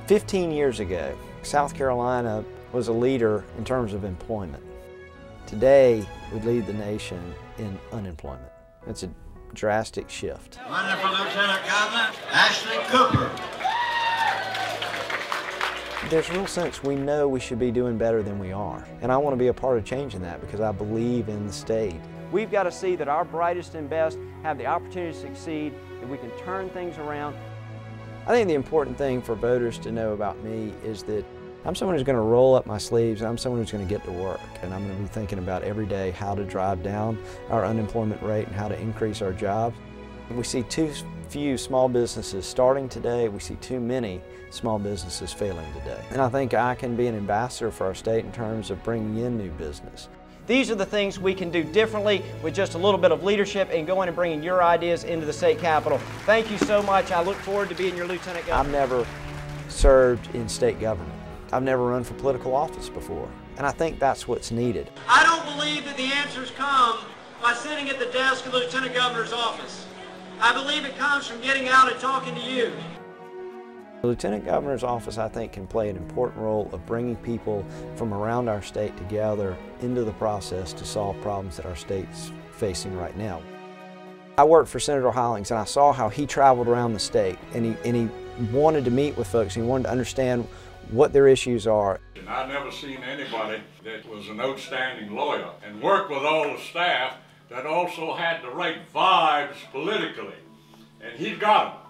15 years ago, South Carolina was a leader in terms of employment. Today, we lead the nation in unemployment. It's a drastic shift. Wonderful Lieutenant Governor Ashley Cooper. There's a real sense we know we should be doing better than we are. And I want to be a part of changing that because I believe in the state. We've got to see that our brightest and best have the opportunity to succeed, that we can turn things around. I think the important thing for voters to know about me is that I'm someone who's going to roll up my sleeves. I'm someone who's going to get to work. And I'm going to be thinking about every day how to drive down our unemployment rate and how to increase our jobs. We see too few small businesses starting today. We see too many small businesses failing today. And I think I can be an ambassador for our state in terms of bringing in new business. These are the things we can do differently with just a little bit of leadership and going and bringing your ideas into the state capitol. Thank you so much. I look forward to being your Lieutenant Governor. I've never served in state government. I've never run for political office before, and I think that's what's needed. I don't believe that the answers come by sitting at the desk of the Lieutenant Governor's office. I believe it comes from getting out and talking to you. The Lieutenant Governor's office, I think, can play an important role of bringing people from around our state together into the process to solve problems that our state's facing right now. I worked for Senator Hollings, and I saw how he traveled around the state, and he wanted to meet with folks, and he wanted to understand what their issues are. I've never seen anybody that was an outstanding lawyer and worked with all the staff that also had the right vibes politically, and he got them.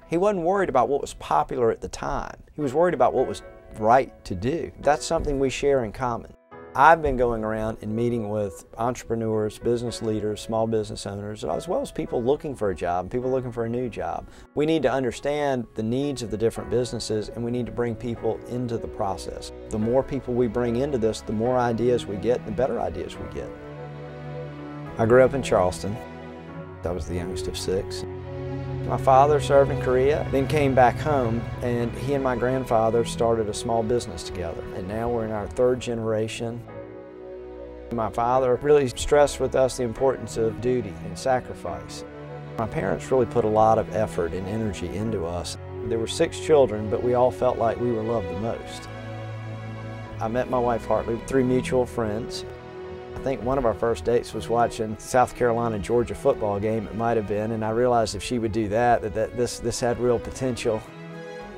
He wasn't worried about what was popular at the time. He was worried about what was right to do. That's something we share in common. I've been going around and meeting with entrepreneurs, business leaders, small business owners, as well as people looking for a job, people looking for a new job. We need to understand the needs of the different businesses, and we need to bring people into the process. The more people we bring into this, the more ideas we get, the better ideas we get. I grew up in Charleston. I was the youngest of 6. My father served in Korea, then came back home, and he and my grandfather started a small business together. And now we're in our 3rd generation. My father really stressed with us the importance of duty and sacrifice. My parents really put a lot of effort and energy into us. There were 6 children, but we all felt like we were loved the most. I met my wife Hartley through mutual friends. I think one of our first dates was watching South Carolina-Georgia football game, it might have been, and I realized if she would do that this had real potential.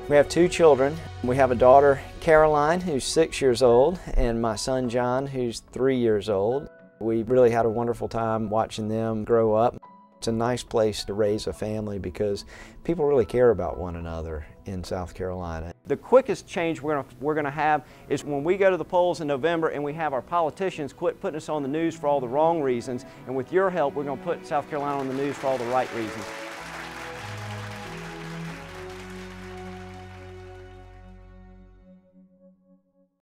We have 2 children. We have a daughter, Caroline, who's 6 years old, and my son, John, who's 3 years old. We really had a wonderful time watching them grow up. It's a nice place to raise a family because people really care about one another in South Carolina. The quickest change we're going to have is when we go to the polls in November and we have our politicians quit putting us on the news for all the wrong reasons, and with your help we're going to put South Carolina on the news for all the right reasons.